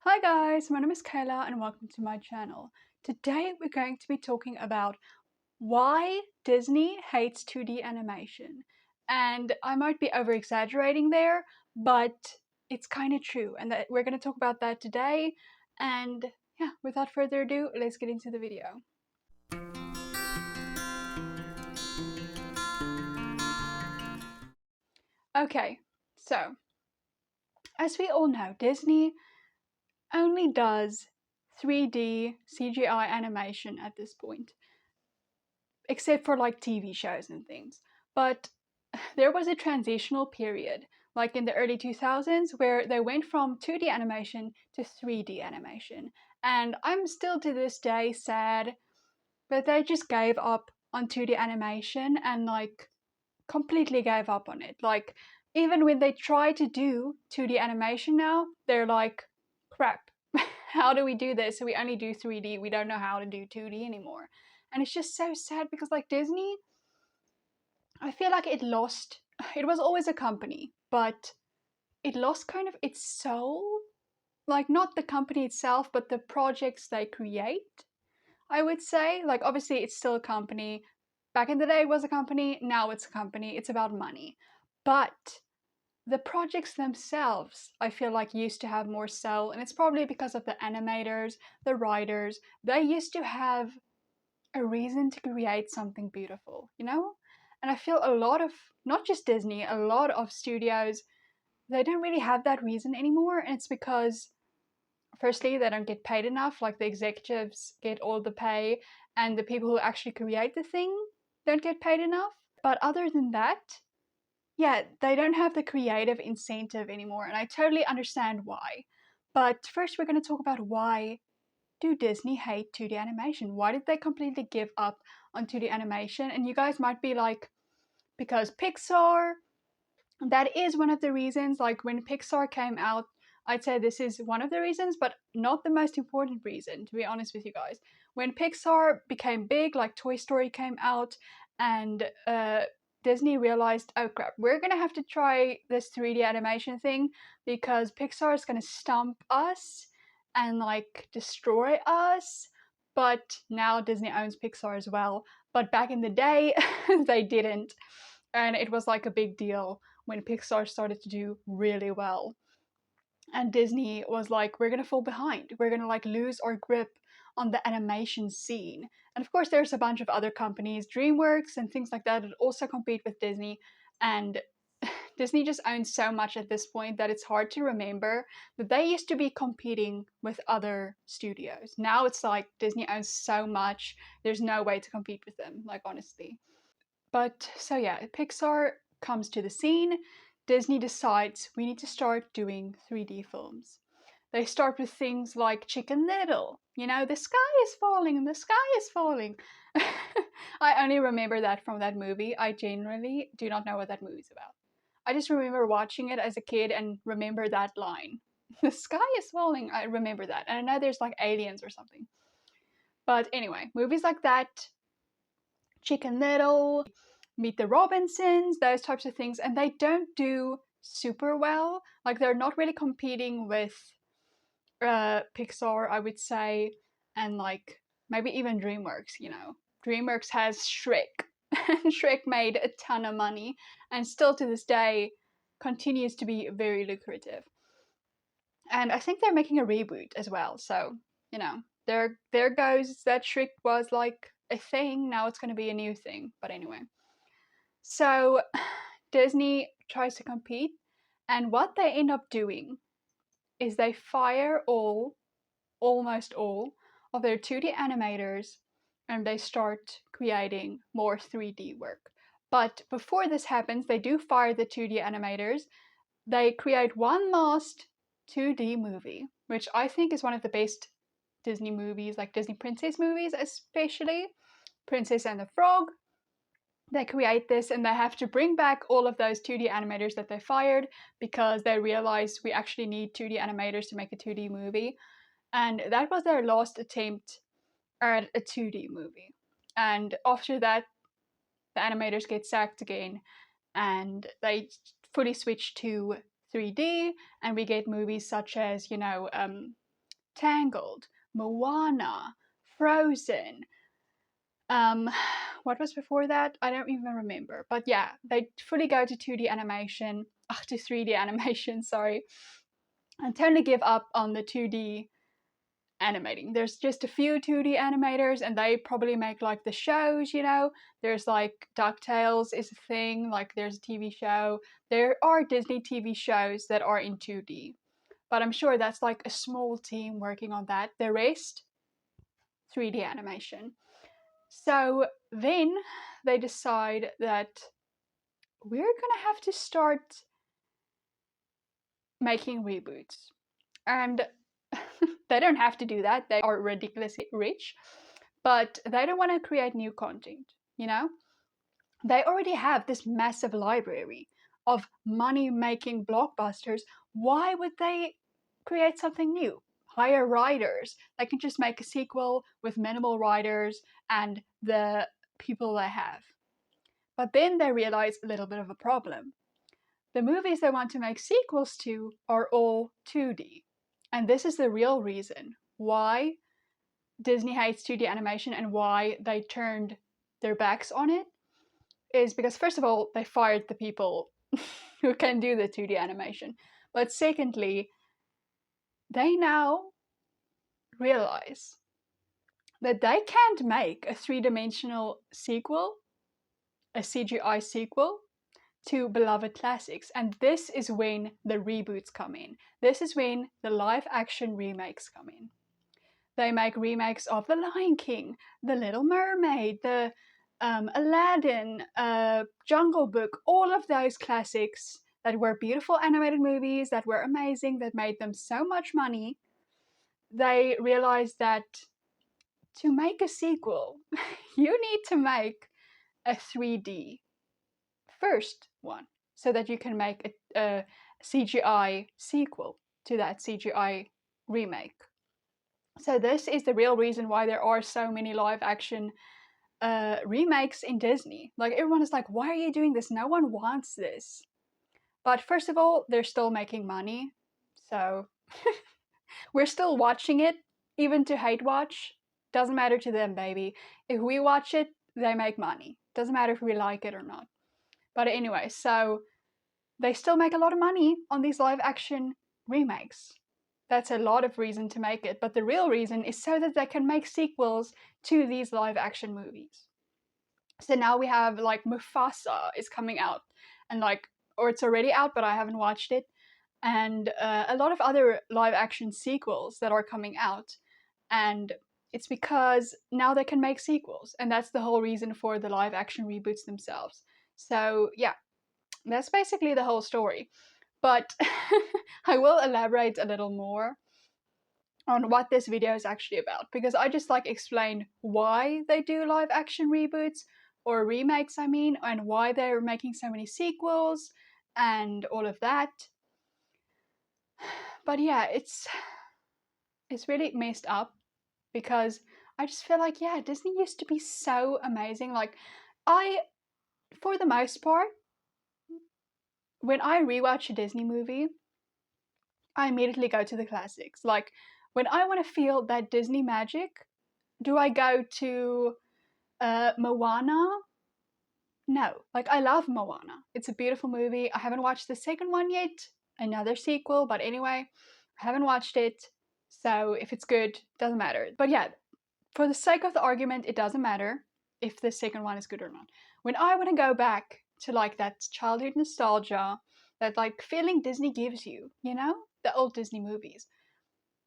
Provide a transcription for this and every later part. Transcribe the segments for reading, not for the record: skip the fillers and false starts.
Hi guys, my name is Kayla and welcome to my channel. Today we're going to be talking about why Disney hates 2D animation. And I might be over exaggerating there, but it's kind of true and that we're going to talk about that today. And yeah, without further ado, let's get into the video. Okay, so as we all know, Disney only does 3D CGI animation at this point, except for like TV shows and things. But there was a transitional period, like in the early 2000s, where they went from 2D animation to 3D animation. And I'm still to this day sad that they just gave up on 2D animation and like completely gave up on it. Like, even when they try to do 2D animation now, they're like, crap, how do we do this? So we only do 3D. We don't know how to do 2D anymore. And it's just so sad because, like, Disney, I feel like it was always a company, but it lost kind of its soul. Like, not the company itself, but the projects they create, I would say. Like, obviously, it's still a company. Back in the day, it was a company. Now it's a company. It's about money. But the projects themselves, I feel like, used to have more soul. And it's probably because of the animators, the writers. They used to have a reason to create something beautiful, you know? And I feel a lot of, not just Disney, a lot of studios, they don't really have that reason anymore. And it's because, firstly, they don't get paid enough. Like, the executives get all the pay, and the people who actually create the thing don't get paid enough. But other than that, yeah, they don't have the creative incentive anymore. And I totally understand why. But first, we're going to talk about why do Disney hate 2D animation? Why did they completely give up on 2D animation? And you guys might be like, because Pixar, that is one of the reasons. Like, when Pixar came out, I'd say this is one of the reasons, but not the most important reason, to be honest with you guys. When Pixar became big, like Toy Story came out, and Disney realized, oh crap, we're gonna have to try this 3D animation thing because Pixar is gonna stomp us and like destroy us. But now Disney owns Pixar as well. But back in the day, they didn't. And it was like a big deal when Pixar started to do really well. And Disney was like, we're gonna fall behind. We're gonna like lose our grip on the animation scene. And of course, there's a bunch of other companies, DreamWorks and things like that, that also compete with Disney. And Disney just owns so much at this point that it's hard to remember that they used to be competing with other studios. Now it's like Disney owns so much, there's no way to compete with them, like, honestly. But so yeah, Pixar comes to the scene. Disney decides we need to start doing 3D films. They start with things like Chicken Little. You know, the sky is falling, the sky is falling. I only remember that from that movie. I genuinely do not know what that movie's about. I just remember watching it as a kid and remember that line. The sky is falling. I remember that. And I know there's like aliens or something. But anyway, movies like that, Chicken Little, Meet the Robinsons, those types of things, and they don't do super well. Like, they're not really competing with Pixar, I would say, and like maybe even DreamWorks. You know, DreamWorks has Shrek, and Shrek made a ton of money, and still to this day continues to be very lucrative. And I think they're making a reboot as well. So, you know, there goes that Shrek was like a thing. Now it's going to be a new thing. But anyway, so Disney tries to compete, and what they end up doing is they fire almost all of their 2D animators, and they start creating more 3D work. But before this happens, they do fire the 2D animators. They create one last 2D movie, which I think is one of the best Disney movies, like Disney princess movies, especially Princess and the Frog. They create this and they have to bring back all of those 2D animators that they fired because they realized we actually need 2D animators to make a 2D movie. And that was their last attempt at a 2D movie. And after that, the animators get sacked again and they fully switch to 3D, and we get movies such as, you know, Tangled, Moana, Frozen. Um, what was before that? I don't even remember. But yeah, they fully go to 2D animation, to 3D animation, sorry, and totally give up on the 2D animating. There's just a few 2D animators and they probably make like the shows, you know. There's like DuckTales is a thing, like there's a TV show. There are Disney TV shows that are in 2D. But I'm sure that's like a small team working on that. The rest, 3D animation. So then they decide that we're gonna have to start making reboots. And they don't have to do that, they are ridiculously rich, but they don't want to create new content, you know? They already have this massive library of money making blockbusters. Why would they create something new? Hire writers. They can just make a sequel with minimal writers and the people they have. But then they realize a little bit of a problem. The movies they want to make sequels to are all 2D. And this is the real reason why Disney hates 2D animation and why they turned their backs on it is because, first of all, they fired the people who can do the 2D animation. But secondly, they now realize that they can't make a three-dimensional sequel, a CGI sequel, to beloved classics. And this is when the reboots come in. This is when the live action remakes come in. They make remakes of The Lion King, The Little Mermaid, the Aladdin, Jungle Book, all of those classics that were beautiful animated movies, that were amazing, that made them so much money. They realized that to make a sequel, you need to make a 3D first one so that you can make a CGI sequel to that CGI remake. So this is the real reason why there are so many live action remakes in Disney. Like everyone is like, why are you doing this? No one wants this. But first of all, they're still making money. So we're still watching it, even to hate watch. Doesn't matter to them, baby. If we watch it, they make money. Doesn't matter if we like it or not. But anyway, so they still make a lot of money on these live action remakes. That's a lot of reason to make it, but the real reason is so that they can make sequels to these live action movies. So now we have like Mufasa is coming out, and like, or it's already out, but I haven't watched it, and a lot of other live action sequels that are coming out, and it's because now they can make sequels, and that's the whole reason for the live action reboots themselves. So yeah, that's basically the whole story. But I will elaborate a little more on what this video is actually about, because I just like explained why they do live action reboots or remakes, I mean, and why they're making so many sequels and all of that. But yeah, it's really messed up because I just feel like, yeah, Disney used to be so amazing. Like for the most part, when I rewatch a Disney movie, I immediately go to the classics. Like, when I want to feel that Disney magic, do I go to Moana? No. Like, I love Moana. It's a beautiful movie. I haven't watched the second one yet, another sequel, but anyway, I haven't watched it. So if it's good, doesn't matter. But yeah, for the sake of the argument, it doesn't matter if the second one is good or not. When I want to go back to like that childhood nostalgia, that like feeling Disney gives you, you know, the old Disney movies,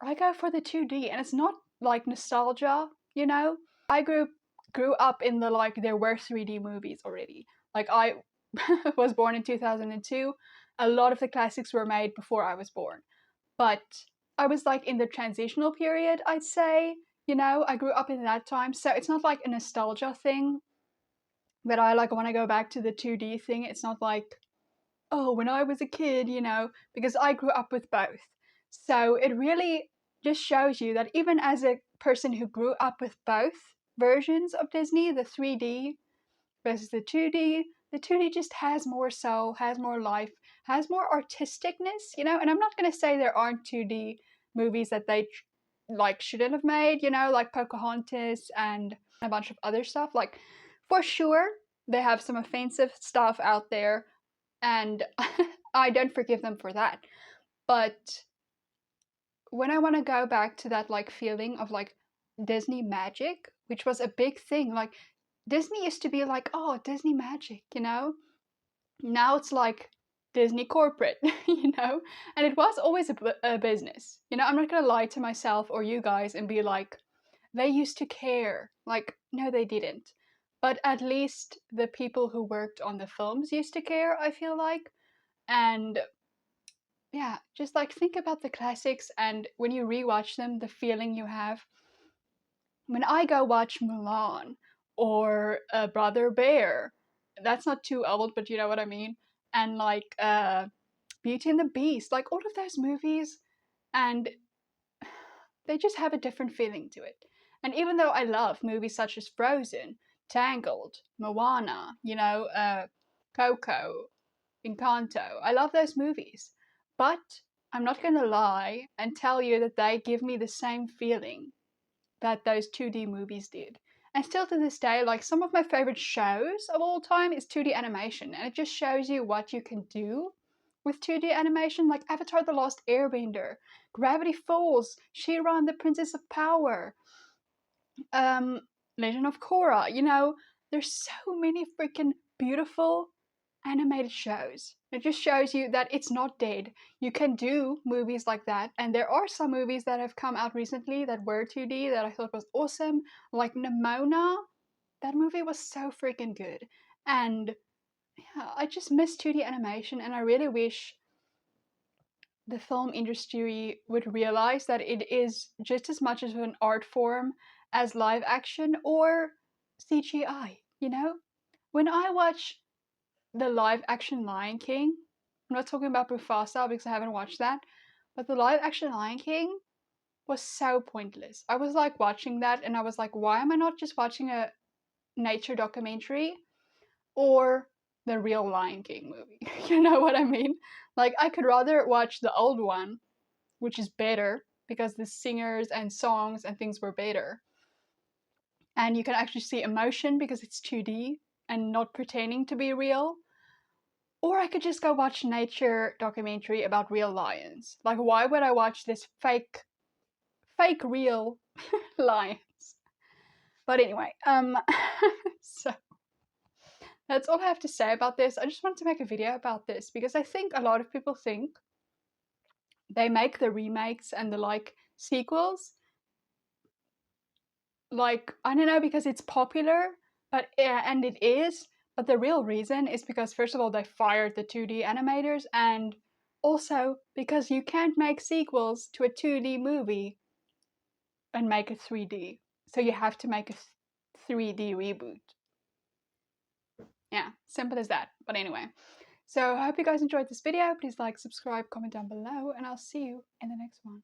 I go for the 2D, and it's not like nostalgia, you know. I grew up in the like there were 3D movies already. Like I was born in 2002. A lot of the classics were made before I was born. But I was like in the transitional period, I'd say. You know, I grew up in that time, so it's not like a nostalgia thing that I like want to go back to the 2D thing. It's not like, oh, when I was a kid, you know, because I grew up with both. So it really just shows you that even as a person who grew up with both versions of Disney, the 3D versus the 2D just has more soul, has more life, has more artisticness, you know. And I'm not going to say there aren't 2D movies that they like shouldn't have made, you know, like Pocahontas and a bunch of other stuff. Like, for sure, they have some offensive stuff out there, and I don't forgive them for that. But when I want to go back to that like feeling of like Disney magic, which was a big thing, like Disney used to be like, oh, Disney magic, you know? Now it's like Disney corporate, you know? And it was always a business. You know, I'm not going to lie to myself or you guys and be like, they used to care. Like, no, they didn't. But at least the people who worked on the films used to care, I feel like. And yeah, just like think about the classics and when you rewatch them, the feeling you have. When I go watch Mulan or Brother Bear, that's not too old, but you know what I mean. And like Beauty and the Beast, like all of those movies, and they just have a different feeling to it. And even though I love movies such as Frozen, Tangled, Moana, you know, Coco, Encanto, I love those movies. But I'm not gonna lie and tell you that they give me the same feeling that those 2D movies did. And still to this day, like some of my favorite shows of all time is 2D animation, and it just shows you what you can do with 2D animation, like Avatar The Lost Airbender, Gravity Falls, She-Ra and the Princess of Power, um, Legend of Korra. You know, there's so many freaking beautiful animated shows. It just shows you that it's not dead. You can do movies like that, and there are some movies that have come out recently that were 2D that I thought was awesome, like Nimona. That movie was so freaking good, and yeah, I just miss 2D animation, and I really wish the film industry would realize that it is just as much of an art form as live action or CGI. You know, when I watch the live action Lion King. I'm not talking about Mufasa because I haven't watched that, but the live action Lion King was so pointless. I was like watching that and I was like, why am I not just watching a nature documentary or the real Lion King movie? You know what I mean? Like, I could rather watch the old one, which is better because the singers and songs and things were better. And you can actually see emotion because it's 2D and not pretending to be real. Or I could just go watch nature documentary about real lions. Like, why would I watch this fake real lions? But anyway, so that's all I have to say about this. I just wanted to make a video about this because I think a lot of people think they make the remakes and the like sequels, like, I don't know, because it's popular, but yeah, and it is, but the real reason is because first of all they fired the 2D animators, and also because you can't make sequels to a 2D movie and make it 3D. So you have to make a 3D reboot. Yeah, simple as that. But anyway, so I hope you guys enjoyed this video. Please like, subscribe, comment down below, and I'll see you in the next one.